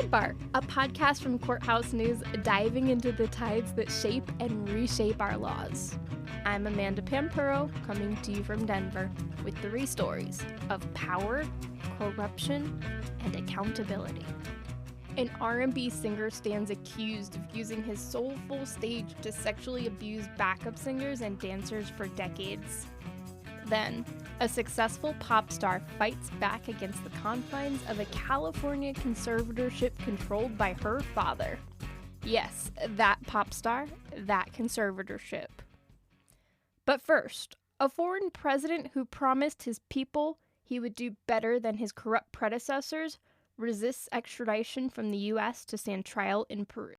Sidebar, a podcast from Courthouse News diving into the tides that shape and reshape our laws. I'm Amanda Pampuro, coming to you from Denver with 3 stories of power, corruption, and accountability. An R&B singer stands accused of using his soulful stage to sexually abuse backup singers and dancers for decades. Then, a successful pop star fights back against the confines of a California conservatorship controlled by her father. Yes, that pop star, that conservatorship. But first, a foreign president who promised his people he would do better than his corrupt predecessors resists extradition from the U.S. to stand trial in Peru.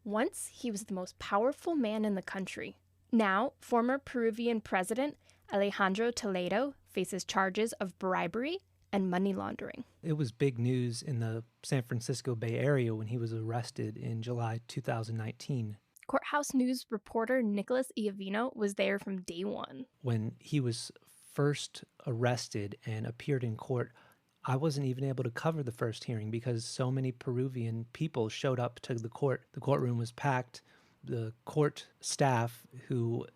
Once, he was the most powerful man in the country. Now, former Peruvian President Alejandro Toledo faces charges of bribery and money laundering. It was big news in the San Francisco Bay Area when he was arrested in July 2019. Courthouse News reporter Nicholas Iovino was there from day one. When he was first arrested and appeared in court, I wasn't even able to cover the first hearing because so many Peruvian people showed up to the court. The courtroom was packed. The court staff, who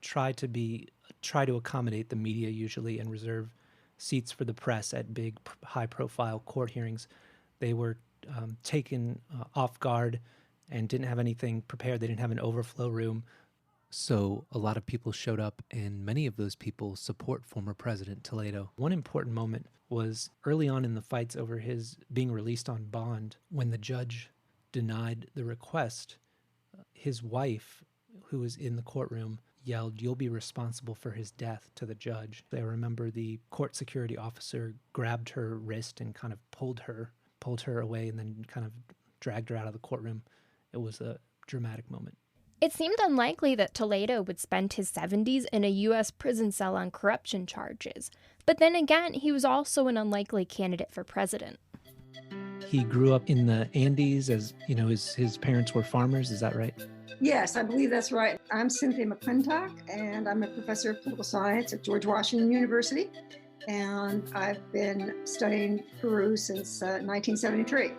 try to accommodate the media usually and reserve seats for the press at big, high-profile court hearings, they were taken off guard and didn't have anything prepared. They didn't have an overflow room. So a lot of people showed up, and many of those people support former President Toledo. One important moment was early on in the fights over his being released on bond. When the judge denied the request, his wife, who was in the courtroom, yelled, "You'll be responsible for his death," to the judge. I remember the court security officer grabbed her wrist and kind of pulled her away and then kind of dragged her out of the courtroom. It was a dramatic moment. It seemed unlikely that Toledo would spend his 70s in a U.S. prison cell on corruption charges. But then again, he was also an unlikely candidate for president. He grew up in the Andes, as you know, his parents were farmers. Is that right? Yes, I believe that's right. I'm Cynthia McClintock, and I'm a professor of political science at George Washington University. And I've been studying Peru since 1973.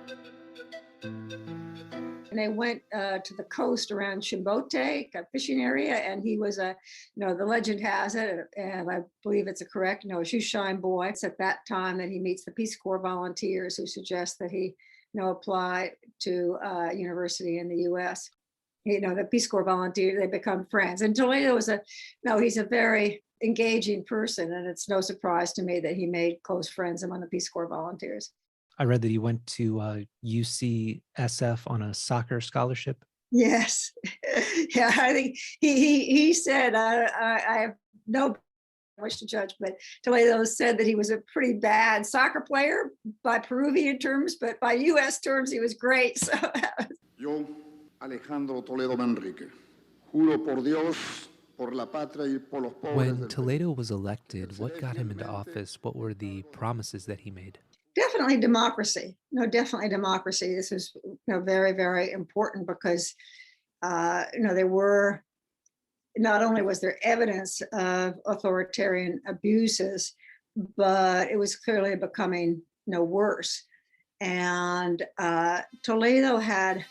And I went to the coast around Chimbote, a fishing area, and he was the legend has it, and I believe it's correct, a shoeshine boy. It's at that time that he meets the Peace Corps volunteers who suggest that he, apply to university in the U.S. The Peace Corps volunteers, they become friends. And Toledo he's a very engaging person, and it's no surprise to me that he made close friends among the Peace Corps volunteers. I read that he went to UCSF on a soccer scholarship. Yes. Yeah, I think he said, I have no wish to judge, but Toledo said that he was a pretty bad soccer player by Peruvian terms, but by U.S. terms, he was great. So Yo, Alejandro Toledo Manrique, juro por Dios, por la patria y por los pobres. When Toledo was elected, what got him into office? What were the promises that he made? Definitely democracy. Definitely democracy. This was very, very important because there were, not only was there evidence of authoritarian abuses, but it was clearly becoming worse. And Toledo had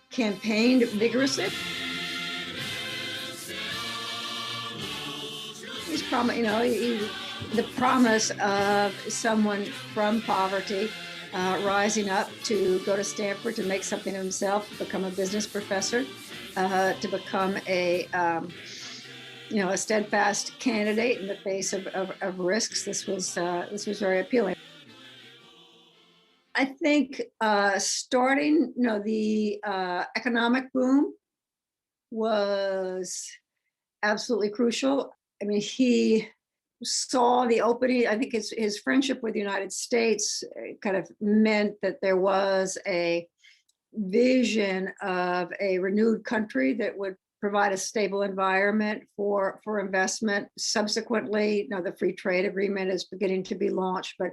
campaigned vigorously. He's the promise of someone from poverty rising up to go to Stanford to make something of himself, to become a business professor, to become a steadfast candidate in the face of risks. This was very appealing. I think starting, the economic boom was absolutely crucial. I mean, he saw the opening. I think his friendship with the United States kind of meant that there was a vision of a renewed country that would provide a stable environment for investment. Subsequently, the free trade agreement is beginning to be launched, but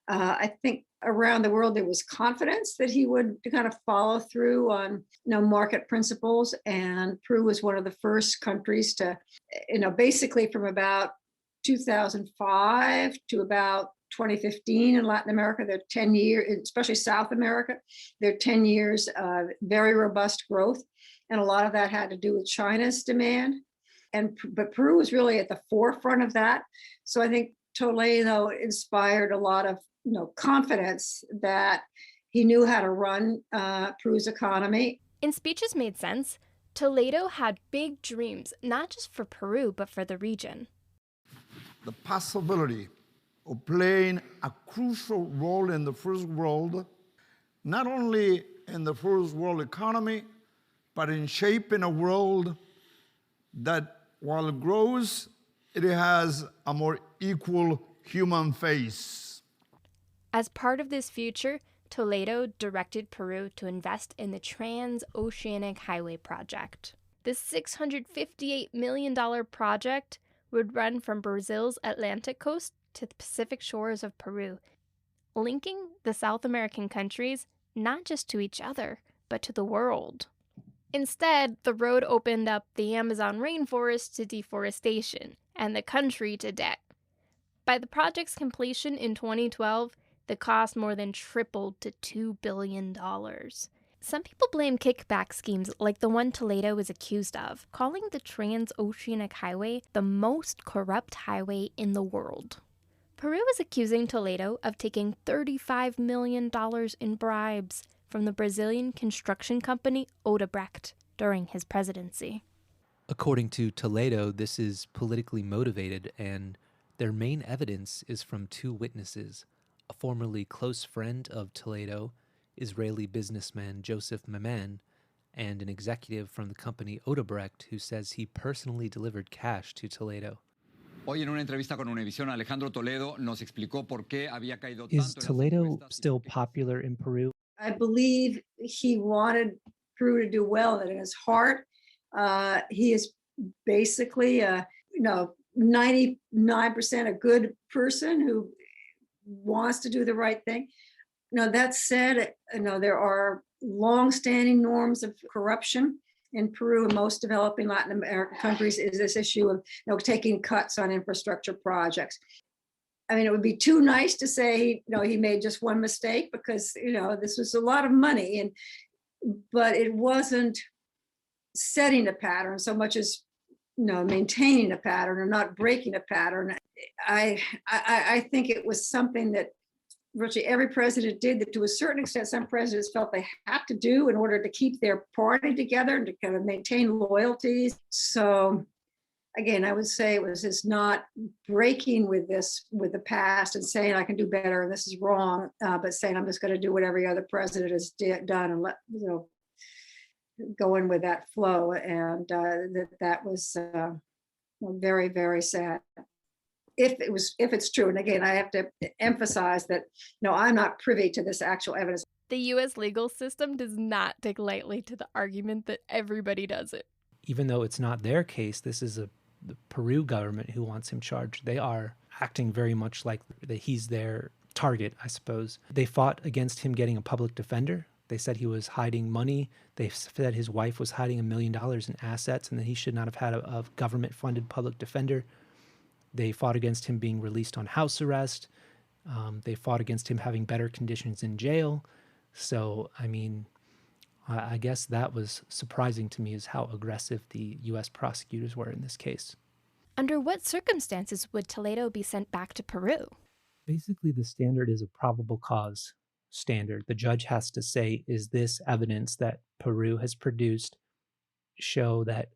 I think around the world there was confidence that he would kind of follow through on market principles, and Peru was one of the first countries to, basically from about 2005 to about 2015 in Latin America. They're 10 years, especially South America. They're 10 years of very robust growth. And a lot of that had to do with China's demand. But Peru was really at the forefront of that. So I think Toledo inspired a lot of confidence that he knew how to run Peru's economy. In speeches made sense, Toledo had big dreams, not just for Peru, but for the region. The possibility of playing a crucial role in the first world, not only in the first world economy, but in shaping a world that, while it grows, it has a more equal human face. As part of this future, Toledo directed Peru to invest in the Trans-Oceanic Highway project. This $658 million project would run from Brazil's Atlantic coast to the Pacific shores of Peru, linking the South American countries not just to each other, but to the world. Instead, the road opened up the Amazon rainforest to deforestation and the country to debt. By the project's completion in 2012, the cost more than tripled to $2 billion. Some people blame kickback schemes like the one Toledo is accused of, calling the Trans-Oceanic Highway the most corrupt highway in the world. Peru is accusing Toledo of taking $35 million in bribes from the Brazilian construction company Odebrecht during his presidency. According to Toledo, this is politically motivated, and their main evidence is from two witnesses, a formerly close friend of Toledo, Israeli businessman Joseph Maman, and an executive from the company Odebrecht who says he personally delivered cash to Toledo. Hoy en una entrevista con Univisión, Alejandro Toledo nos explicó por qué había caído tanto. Is Toledo still popular in Peru? I believe he wanted Peru to do well, that in his heart, he is basically 99% a good person who wants to do the right thing. That said, there are long-standing norms of corruption in Peru and most developing Latin American countries. Is this issue of taking cuts on infrastructure projects. I mean, it would be too nice to say he made just one mistake, because this was a lot of money, but it wasn't setting a pattern so much as maintaining a pattern or not breaking a pattern. I think it was something that virtually every president did, that to a certain extent some presidents felt they had to do in order to keep their party together and to kind of maintain loyalties. So again, I would say it was just not breaking with the past and saying I can do better and this is wrong, but saying I'm just going to do what every other president has done and let go in with that flow. And that was very, very sad. If it's true, and again, I have to emphasize that I'm not privy to this actual evidence. The U.S. legal system does not take lightly to the argument that everybody does it. Even though it's not their case, this is the Peru government who wants him charged. They are acting very much like that he's their target, I suppose. They fought against him getting a public defender. They said he was hiding money. They said his wife was hiding $1 million in assets and that he should not have had a government-funded public defender. They fought against him being released on house arrest. They fought against him having better conditions in jail. So, I mean, I guess that was surprising to me, is how aggressive the U.S. prosecutors were in this case. Under what circumstances would Toledo be sent back to Peru? Basically, the standard is a probable cause standard. The judge has to say, is this evidence that Peru has produced show that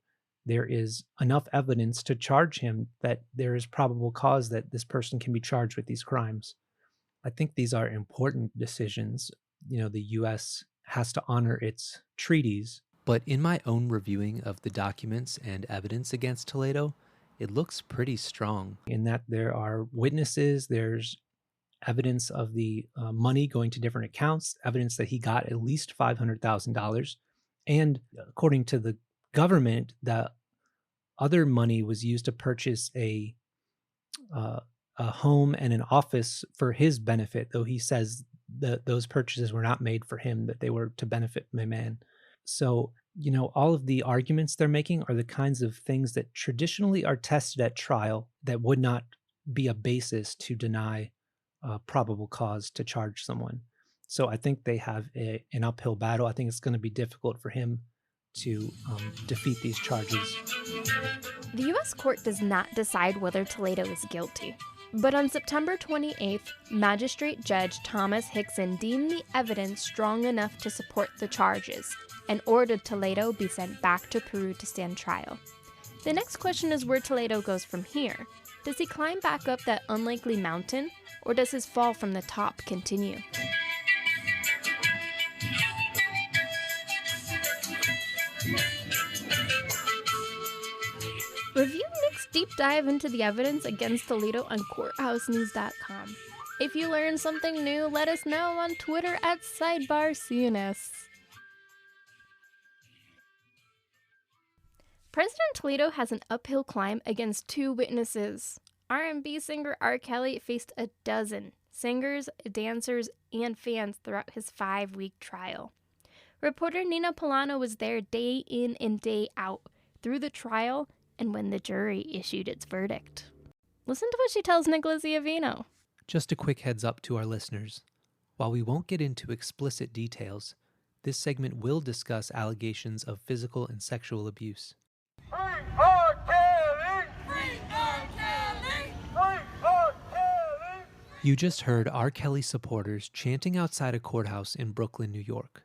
there is enough evidence to charge him, that there is probable cause that this person can be charged with these crimes? I think these are important decisions. The U.S. has to honor its treaties. But in my own reviewing of the documents and evidence against Toledo, it looks pretty strong. In that there are witnesses, there's evidence of the money going to different accounts, evidence that he got at least $500,000. And according to the government, the other money was used to purchase a home and an office for his benefit, though he says that those purchases were not made for him, that they were to benefit my man. So All of the arguments they're making are the kinds of things that traditionally are tested at trial that would not be a basis to deny probable cause to charge someone. So I think they have an uphill battle. I think it's going to be difficult for him to defeat these charges. The U.S. court does not decide whether Toledo is guilty. But on September 28th, Magistrate Judge Thomas Hickson deemed the evidence strong enough to support the charges and ordered Toledo be sent back to Peru to stand trial. The next question is where Toledo goes from here. Does he climb back up that unlikely mountain, or does his fall from the top continue? Review Nick's deep dive into the evidence against Toledo on courthousenews.com. If you learned something new, let us know on Twitter at SidebarCNS. President Toledo has an uphill climb against two witnesses. R&B singer R. Kelly faced a dozen singers, dancers, and fans throughout his 5-week trial. Reporter Nina Polano was there day in and day out through the trial and when the jury issued its verdict. Listen to what she tells Nicholas Iovino. Just a quick heads up to our listeners. While we won't get into explicit details, this segment will discuss allegations of physical and sexual abuse. Free R. Kelly! Free R. Kelly! Free R. Kelly! You just heard R. Kelly supporters chanting outside a courthouse in Brooklyn, New York.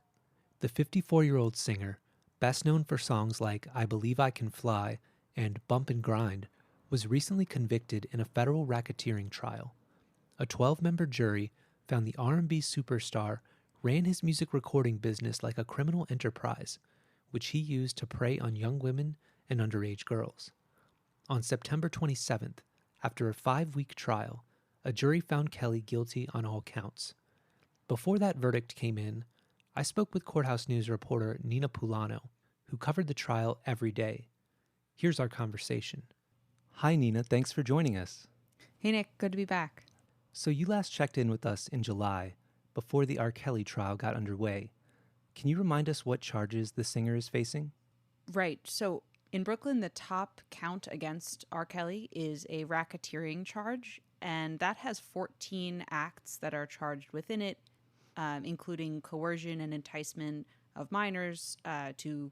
The 54-year-old singer, best known for songs like I Believe I Can Fly and Bump and Grind, was recently convicted in a federal racketeering trial. A 12-member jury found the R&B superstar ran his music recording business like a criminal enterprise, which he used to prey on young women and underage girls. On September 27th, after a 5-week trial, a jury found Kelly guilty on all counts. Before that verdict came in, I spoke with Courthouse News reporter Nina Polano, who covered the trial every day. Here's our conversation. Hi, Nina. Thanks for joining us. Hey, Nick. Good to be back. So you last checked in with us in July, before the R. Kelly trial got underway. Can you remind us what charges the singer is facing? Right. So in Brooklyn, the top count against R. Kelly is a racketeering charge, and that has 14 acts that are charged within it, including coercion and enticement of minors to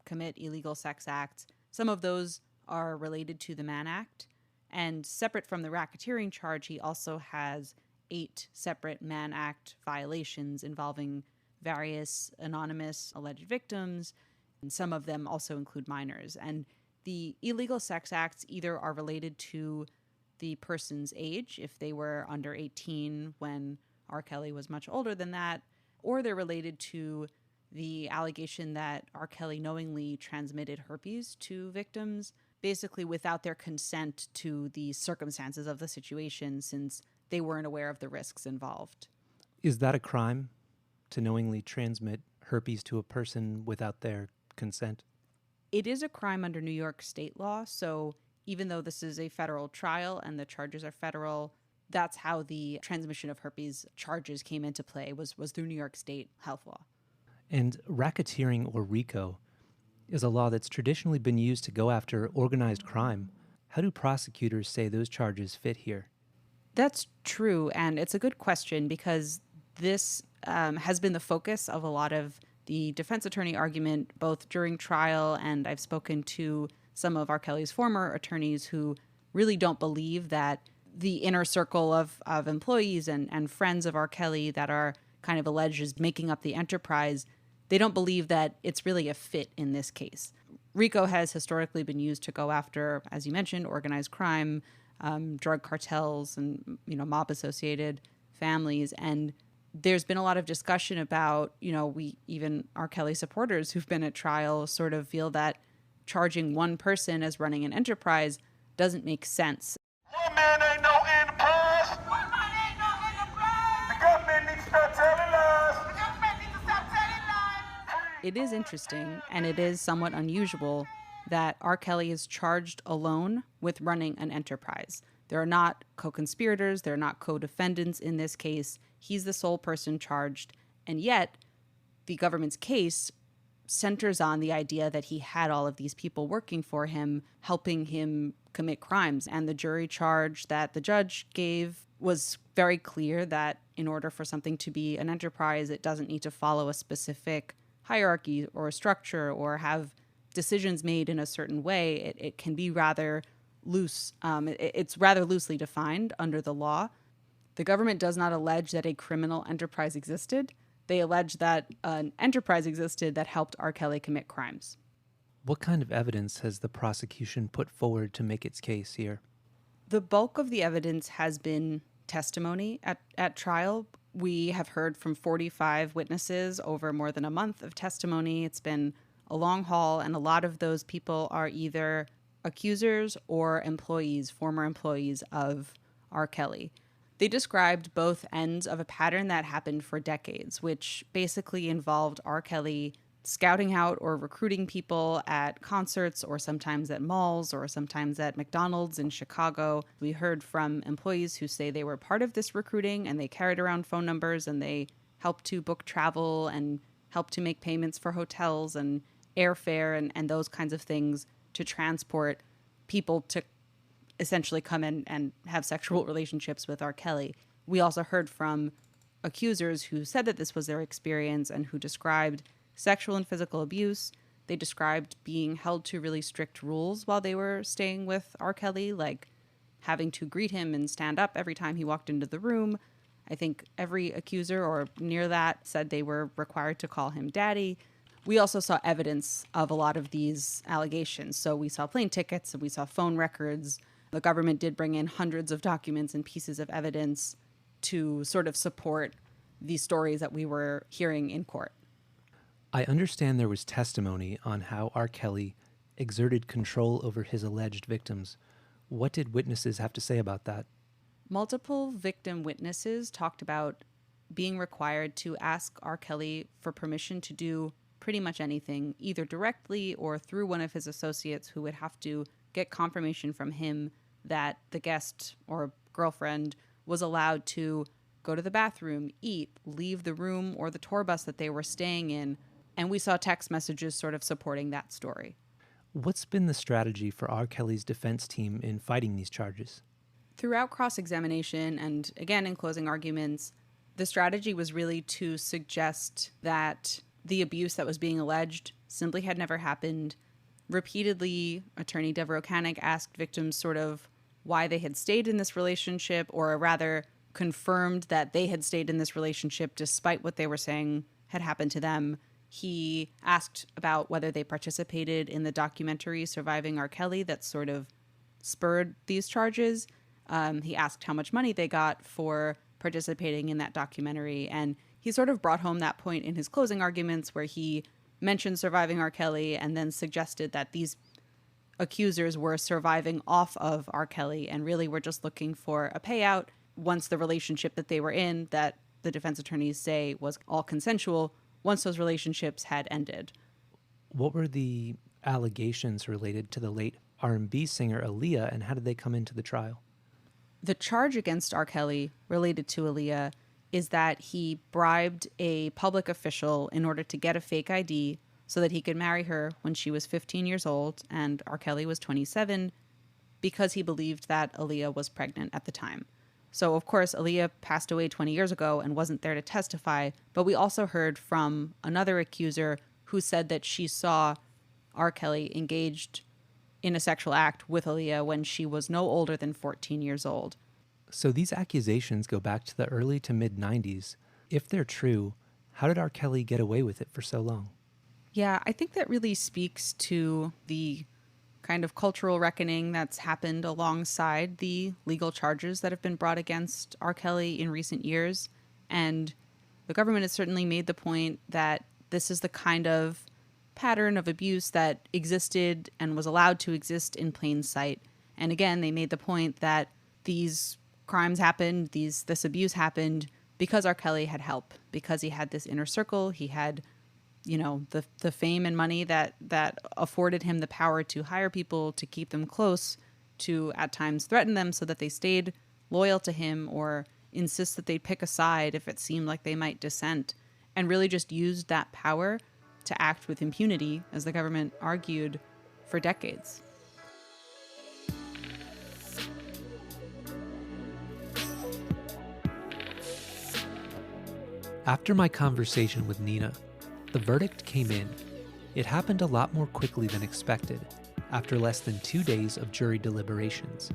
commit illegal sex acts. Some of those are related to the Mann Act. And separate from the racketeering charge, he also has 8 separate Mann Act violations involving various anonymous alleged victims, and some of them also include minors. And the illegal sex acts either are related to the person's age, if they were under 18 when R. Kelly was much older than that, or they're related to the allegation that R. Kelly knowingly transmitted herpes to victims, basically without their consent to the circumstances of the situation, since they weren't aware of the risks involved. Is that a crime, to knowingly transmit herpes to a person without their consent? It is a crime under New York state law, so even though this is a federal trial and the charges are federal, that's how the transmission of herpes charges came into play, was through New York state health law. And racketeering, or RICO, is a law that's traditionally been used to go after organized crime. How do prosecutors say those charges fit here? That's true, and it's a good question because this has been the focus of a lot of the defense attorney argument, both during trial, and I've spoken to some of R. Kelly's former attorneys who really don't believe that the inner circle of employees and friends of R. Kelly that are kind of alleged as making up the enterprise, they don't believe that it's really a fit in this case. RICO has historically been used to go after, as you mentioned, organized crime, drug cartels, and mob associated families. And there's been a lot of discussion about, we even R. Kelly supporters who've been at trial sort of feel that charging one person as running an enterprise doesn't make sense. One man ain't no enterprise. One man ain't no enterprise. The government needs to start telling lies. The government needs to start telling lies. It is interesting, and it is somewhat unusual that R. Kelly is charged alone with running an enterprise. There are not co-conspirators, there are not co-defendants in this case. He's the sole person charged, and yet the government's case centers on the idea that he had all of these people working for him, helping him commit crimes. And the jury charge that the judge gave was very clear that in order for something to be an enterprise, it doesn't need to follow a specific hierarchy or a structure or have decisions made in a certain way. It can be rather loose. It's rather loosely defined under the law. The government does not allege that a criminal enterprise existed. They allege that an enterprise existed that helped R. Kelly commit crimes. What kind of evidence has the prosecution put forward to make its case here? The bulk of the evidence has been testimony at trial. We have heard from 45 witnesses over more than a month of testimony. It's been a long haul, and a lot of those people are either accusers or employees, former employees of R. Kelly. They described both ends of a pattern that happened for decades, which basically involved R. Kelly scouting out or recruiting people at concerts or sometimes at malls or sometimes at McDonald's in Chicago. We heard from employees who say they were part of this recruiting and they carried around phone numbers and they helped to book travel and helped to make payments for hotels and airfare and those kinds of things to transport people to essentially come in and have sexual relationships with R. Kelly. We also heard from accusers who said that this was their experience and who described sexual and physical abuse. They described being held to really strict rules while they were staying with R. Kelly, like having to greet him and stand up every time he walked into the room. I think every accuser or near that said they were required to call him daddy. We also saw evidence of a lot of these allegations. So we saw plane tickets and we saw phone records. The government did bring in hundreds of documents and pieces of evidence to sort of support these stories that we were hearing in court. I understand there was testimony on how R. Kelly exerted control over his alleged victims. What did witnesses have to say about that? Multiple victim witnesses talked about being required to ask R. Kelly for permission to do pretty much anything, either directly or through one of his associates who would have to get confirmation from him that the guest or girlfriend was allowed to go to the bathroom, eat, leave the room or the tour bus that they were staying in. And we saw text messages sort of supporting that story. What's been the strategy for R. Kelly's defense team in fighting these charges? Throughout cross-examination and again in closing arguments, the strategy was really to suggest that the abuse that was being alleged simply had never happened. Repeatedly, attorney Deborah O'Canick asked victims sort of why they had stayed in this relationship, or rather confirmed that they had stayed in this relationship despite what they were saying had happened to them. He asked about whether they participated in the documentary Surviving R. Kelly that sort of spurred these charges. He asked how much money they got for participating in that documentary. And he sort of brought home that point in his closing arguments where he mentioned Surviving R. Kelly and then suggested that these accusers were surviving off of R. Kelly and really were just looking for a payout once the relationship that they were in, that the defense attorneys say was all consensual, once those relationships had ended. What were the allegations related to the late R&B singer Aaliyah, and how did they come into the trial? The charge against R. Kelly related to Aaliyah is that he bribed a public official in order to get a fake ID so that he could marry her when she was 15 years old and R. Kelly was 27, because he believed that Aaliyah was pregnant at the time. So, of course, Aaliyah passed away 20 years ago and wasn't there to testify, but we also heard from another accuser who said that she saw R. Kelly engaged in a sexual act with Aaliyah when she was no older than 14 years old. So these accusations go back to the early to mid-90s. If they're true, how did R. Kelly get away with it for so long? Yeah, I think that really speaks to the kind of cultural reckoning that's happened alongside the legal charges that have been brought against R. Kelly in recent years. And the government has certainly made the point that this is the kind of pattern of abuse that existed and was allowed to exist in plain sight. And again, they made the point that these crimes happened, this abuse happened because R. Kelly had help, because he had this inner circle, he had, you know, the fame and money that afforded him the power to hire people, to keep them close, to at times threaten them so that they stayed loyal to him or insist that they'd pick a side if it seemed like they might dissent, and really just used that power to act with impunity, as the government argued for decades. After my conversation with Nina, the verdict came in. It happened a lot more quickly than expected, after less than 2 days of jury deliberations.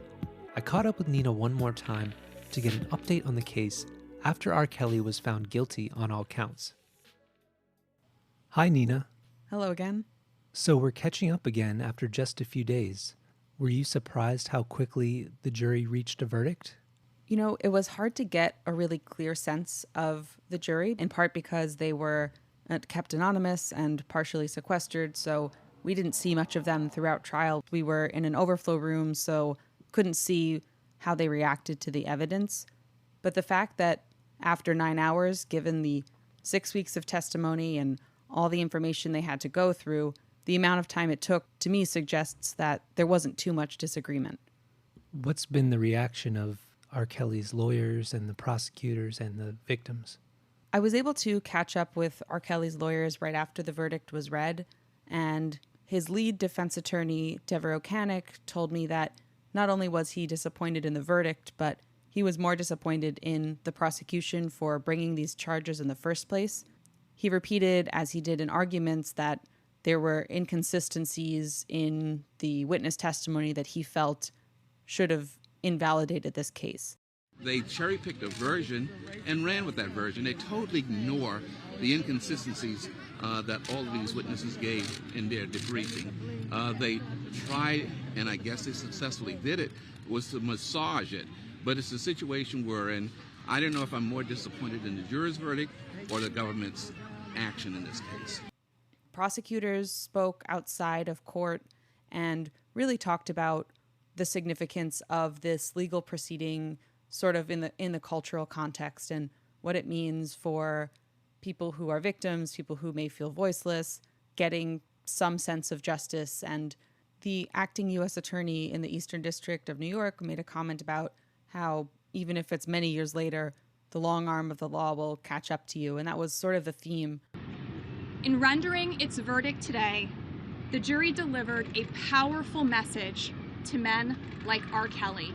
I caught up with Nina one more time to get an update on the case after R. Kelly was found guilty on all counts. Hi, Nina. Hello again. So we're catching up again after just a few days. Were you surprised how quickly the jury reached a verdict? You know, it was hard to get a really clear sense of the jury, in part because they were kept anonymous and partially sequestered, so we didn't see much of them throughout trial. We were in an overflow room, so couldn't see how they reacted to the evidence. But the fact that after 9 hours, given the 6 weeks of testimony and all the information they had to go through, the amount of time it took, to me, suggests that there wasn't too much disagreement. What's been the reaction of R. Kelly's lawyers and the prosecutors and the victims? I was able to catch up with R. Kelly's lawyers right after the verdict was read, and his lead defense attorney, Devereaux Canick, told me that not only was he disappointed in the verdict, but he was more disappointed in the prosecution for bringing these charges in the first place. He repeated, as he did in arguments, that there were inconsistencies in the witness testimony that he felt should have invalidated this case. They cherry-picked a version and ran with that version. They totally ignore the inconsistencies that all of these witnesses gave in their debriefing. They tried, and I guess they successfully did it, was to massage it. But it's a situation wherein I don't know if I'm more disappointed in the juror's verdict or the government's action in this case. Prosecutors spoke outside of court and really talked about the significance of this legal proceeding sort of in the cultural context and what it means for people who are victims, people who may feel voiceless, getting some sense of justice. And the acting U.S. attorney in the Eastern District of New York made a comment about how even if it's many years later, the long arm of the law will catch up to you. And that was sort of the theme. In rendering its verdict today, the jury delivered a powerful message to men like R. Kelly.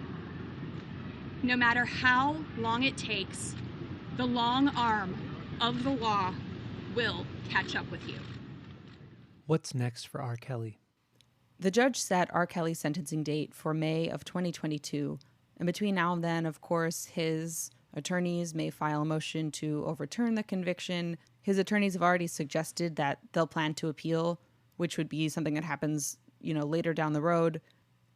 No matter how long it takes, the long arm of the law will catch up with you. What's next for R. Kelly? The judge set R. Kelly's sentencing date for May of 2022. And between now and then, of course, his attorneys may file a motion to overturn the conviction. His attorneys have already suggested that they'll plan to appeal, which would be something that happens, later down the road.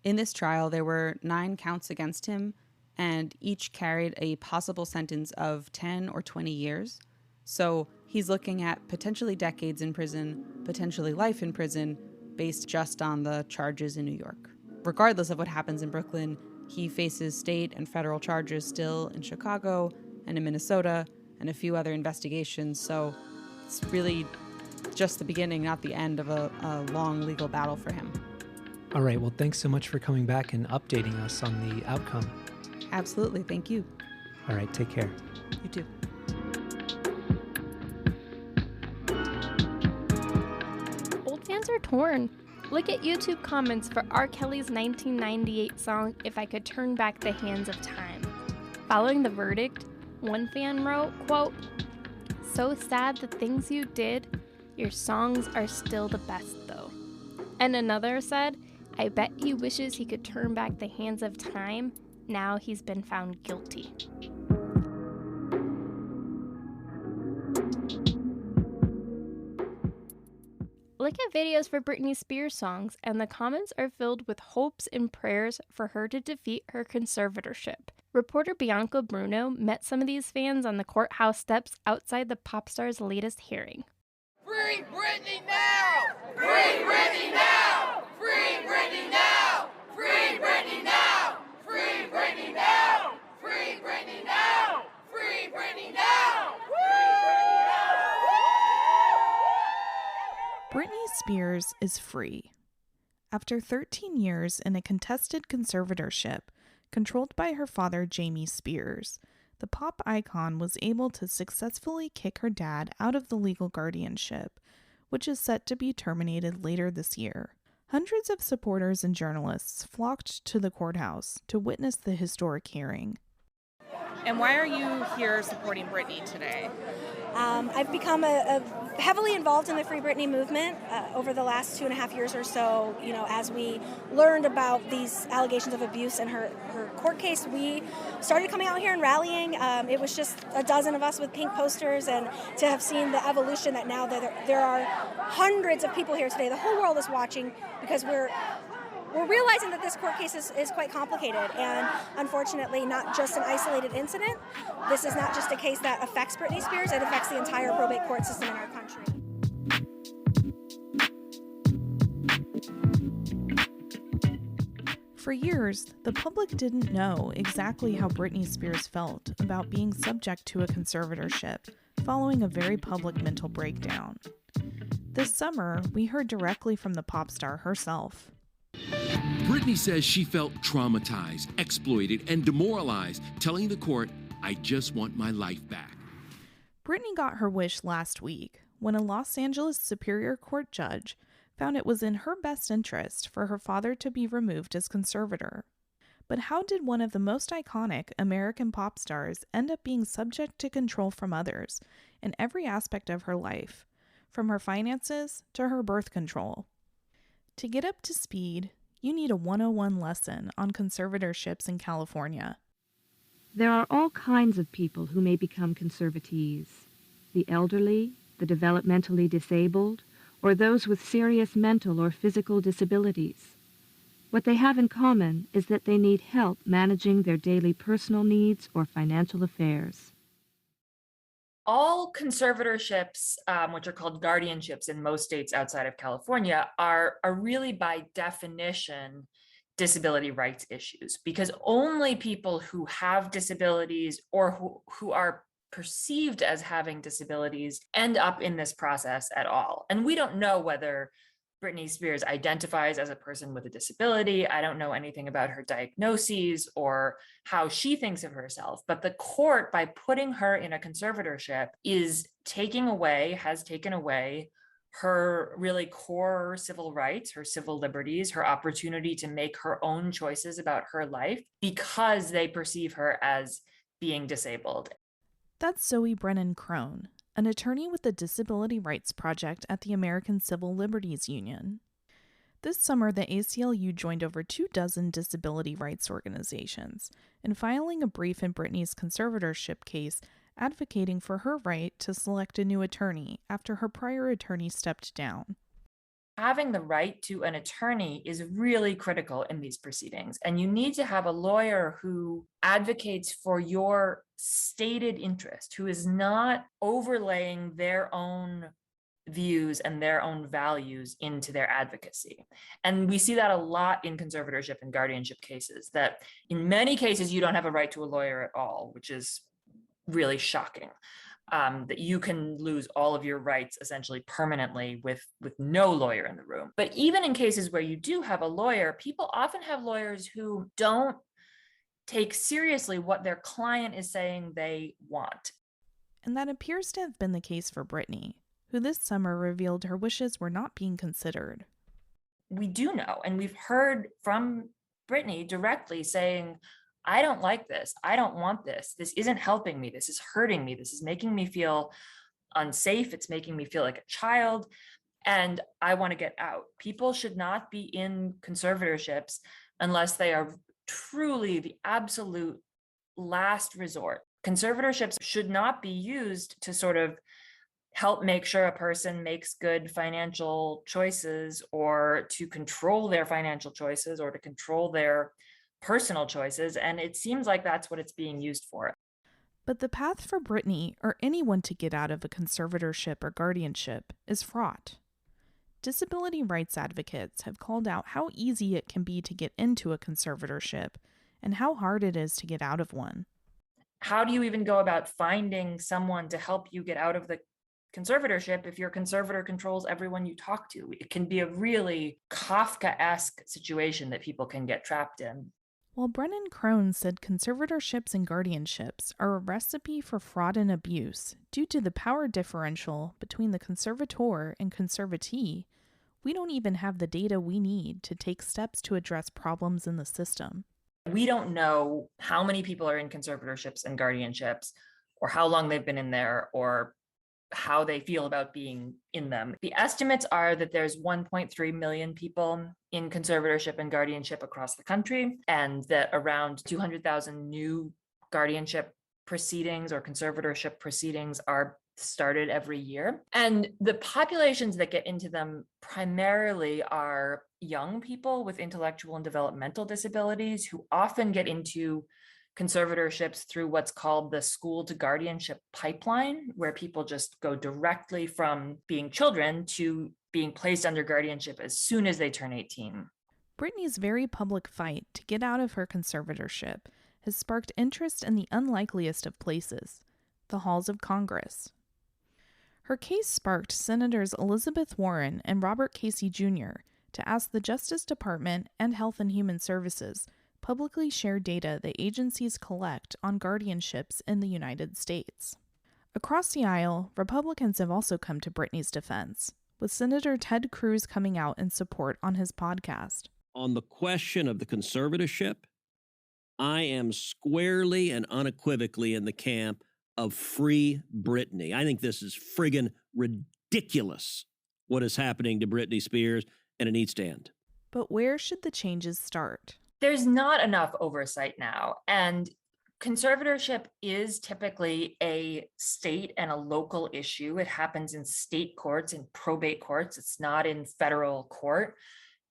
In this trial, there were 9 counts against him, and each carried a possible sentence of 10 or 20 years. So he's looking at potentially decades in prison, potentially life in prison, based just on the charges in New York. Regardless of what happens in Brooklyn, he faces state and federal charges still in Chicago and in Minnesota and a few other investigations. So it's really just the beginning, not the end of a long legal battle for him. All right, well, thanks so much for coming back and updating us on the outcome. Absolutely, thank you. All right, take care. You too. Old fans are torn. Look at YouTube comments for R. Kelly's 1998 song, If I Could Turn Back the Hands of Time. Following the verdict, one fan wrote, quote, "So sad the things you did. Your songs are still the best though." And another said, "I bet he wishes he could turn back the hands of time. Now he's been found guilty." Look at videos for Britney Spears songs, and the comments are filled with hopes and prayers for her to defeat her conservatorship. Reporter Bianca Bruno met some of these fans on the courthouse steps outside the pop star's latest hearing. Free Britney now! Free Britney now! Free Britney now! Free Britney now! Free Britney now! Free Britney now! Free Britney now! Britney Spears is free. After 13 years in a contested conservatorship controlled by her father, Jamie Spears, the pop icon was able to successfully kick her dad out of the legal guardianship, which is set to be terminated later this year. Hundreds of supporters and journalists flocked to the courthouse to witness the historic hearing. And why are you here supporting Britney today? I've become heavily involved in the Free Britney movement over the last 2.5 years or so. You know, as we learned about these allegations of abuse in her court case, we started coming out here and rallying. It was just a dozen of us with pink posters, and to have seen the evolution that now there are hundreds of people here today. The whole world is watching because we're realizing that this court case is quite complicated and unfortunately not just an isolated incident. This is not just a case that affects Britney Spears, it affects the entire probate court system in our country. For years, the public didn't know exactly how Britney Spears felt about being subject to a conservatorship following a very public mental breakdown. This summer, we heard directly from the pop star herself. Britney says she felt traumatized, exploited, and demoralized, telling the court, "I just want my life back." Britney got her wish last week when a Los Angeles Superior Court judge found it was in her best interest for her father to be removed as conservator. But how did one of the most iconic American pop stars end up being subject to control from others in every aspect of her life, from her finances to her birth control? To get up to speed, you need a 101 lesson on conservatorships in California. There are all kinds of people who may become conservatees: the elderly, the developmentally disabled, or those with serious mental or physical disabilities. What they have in common is that they need help managing their daily personal needs or financial affairs. All conservatorships, which are called guardianships in most states outside of California, are really by definition disability rights issues, because only people who have disabilities or who are perceived as having disabilities end up in this process at all. And we don't know whether Britney Spears identifies as a person with a disability. I don't know anything about her diagnoses or how she thinks of herself, but the court, by putting her in a conservatorship, has taken away her really core civil rights, her civil liberties, her opportunity to make her own choices about her life because they perceive her as being disabled. That's Zoe Brennan-Krohn, an attorney with the Disability Rights Project at the American Civil Liberties Union. This summer, the ACLU joined over 24 disability rights organizations in filing a brief in Britney's conservatorship case advocating for her right to select a new attorney after her prior attorney stepped down. Having the right to an attorney is really critical in these proceedings, and you need to have a lawyer who advocates for your stated interest, who is not overlaying their own views and their own values into their advocacy. And we see that a lot in conservatorship and guardianship cases, that in many cases you don't have a right to a lawyer at all, which is really shocking. That you can lose all of your rights essentially permanently with no lawyer in the room. But even in cases where you do have a lawyer, people often have lawyers who don't take seriously what their client is saying they want. And that appears to have been the case for Britney, who this summer revealed her wishes were not being considered. We do know, and we've heard from Britney directly saying, I don't like this. I don't want this. This isn't helping me. This is hurting me. This is making me feel unsafe. It's making me feel like a child, and I want to get out. People should not be in conservatorships unless they are truly the absolute last resort. Conservatorships should not be used to sort of help make sure a person makes good financial choices, or to control their financial choices, or to control their personal choices, and it seems like that's what it's being used for. But the path for Britney or anyone to get out of a conservatorship or guardianship is fraught. Disability rights advocates have called out how easy it can be to get into a conservatorship and how hard it is to get out of one. How do you even go about finding someone to help you get out of the conservatorship if your conservator controls everyone you talk to? It can be a really Kafka-esque situation that people can get trapped in. While Brennan-Krohn said conservatorships and guardianships are a recipe for fraud and abuse due to the power differential between the conservator and conservatee, we don't even have the data we need to take steps to address problems in the system. We don't know how many people are in conservatorships and guardianships, or how long they've been in there, or how they feel about being in them. The estimates are that there's 1.3 million people in conservatorship and guardianship across the country, and that around 200,000 new guardianship proceedings or conservatorship proceedings are started every year. And the populations that get into them primarily are young people with intellectual and developmental disabilities who often get into conservatorships through what's called the school to guardianship pipeline, where people just go directly from being children to being placed under guardianship as soon as they turn 18. Britney's very public fight to get out of her conservatorship has sparked interest in the unlikeliest of places, the halls of Congress. Her case sparked Senators Elizabeth Warren and Robert Casey Jr. to ask the Justice Department and Health and Human Services publicly share data the agencies collect on guardianships in the United States. Across the aisle, Republicans have also come to Britney's defense, with Senator Ted Cruz coming out in support on his podcast. On the question of the conservatorship, I am squarely and unequivocally in the camp of free Britney. I think this is friggin' ridiculous what is happening to Britney Spears, and it needs to end. But where should the changes start? There's not enough oversight now, and conservatorship is typically a state and a local issue. It happens in state courts, in probate courts. It's not in federal court.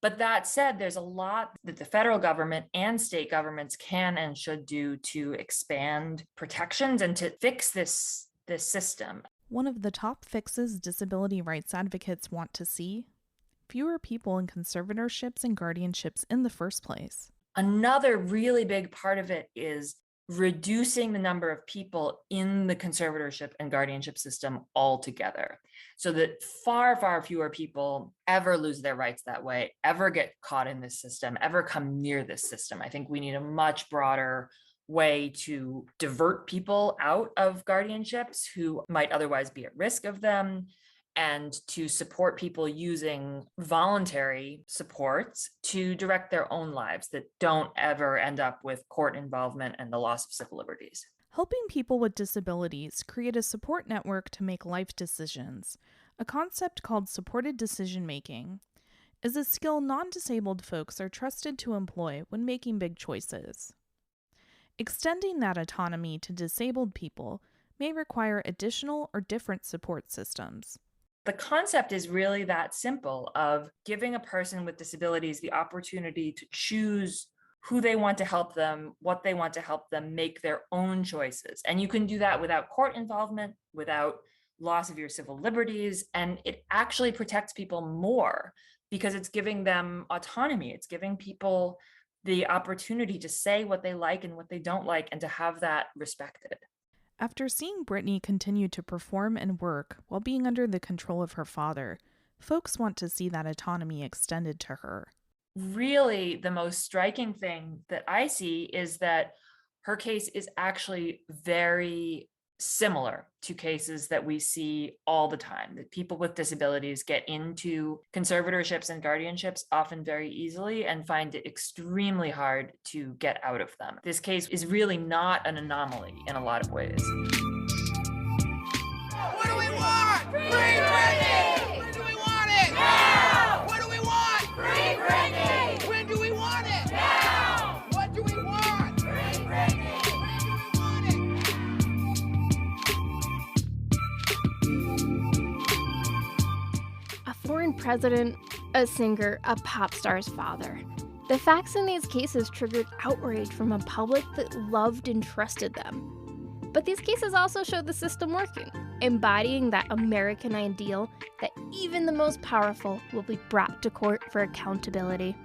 But that said, there's a lot that the federal government and state governments can and should do to expand protections and to fix this system. One of the top fixes disability rights advocates want to see: fewer people in conservatorships and guardianships in the first place. Another really big part of it is reducing the number of people in the conservatorship and guardianship system altogether, so that far, far fewer people ever lose their rights that way, ever get caught in this system, ever come near this system. I think we need a much broader way to divert people out of guardianships who might otherwise be at risk of them, and to support people using voluntary supports to direct their own lives that don't ever end up with court involvement and the loss of civil liberties. Helping people with disabilities create a support network to make life decisions, a concept called supported decision-making, is a skill non-disabled folks are trusted to employ when making big choices. Extending that autonomy to disabled people may require additional or different support systems. The concept is really that simple, of giving a person with disabilities the opportunity to choose who they want to help them, what they want to help them, make their own choices. And you can do that without court involvement, without loss of your civil liberties. And it actually protects people more because it's giving them autonomy. It's giving people the opportunity to say what they like and what they don't like, and to have that respected. After seeing Britney continue to perform and work while being under the control of her father, folks want to see that autonomy extended to her. Really, the most striking thing that I see is that her case is actually very similar to cases that we see all the time, that people with disabilities get into conservatorships and guardianships often very easily and find it extremely hard to get out of them. This case is really not an anomaly in a lot of ways. What do we want? Free Britney! When do we want it? Now! What do we want? Free Britney! When do we want it? Now! What do we want? Free Britney! Foreign president, a singer, a pop star's father. The facts in these cases triggered outrage from a public that loved and trusted them. But these cases also show the system working, embodying that American ideal that even the most powerful will be brought to court for accountability.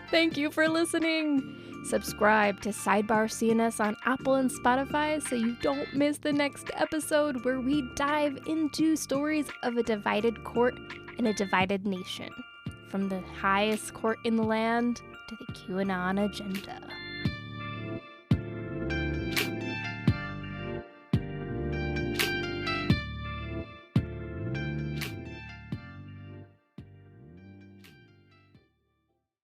Thank you for listening! Subscribe to Sidebar CNS on Apple and Spotify so you don't miss the next episode, where we dive into stories of a divided court and a divided nation, from the highest court in the land to the QAnon agenda.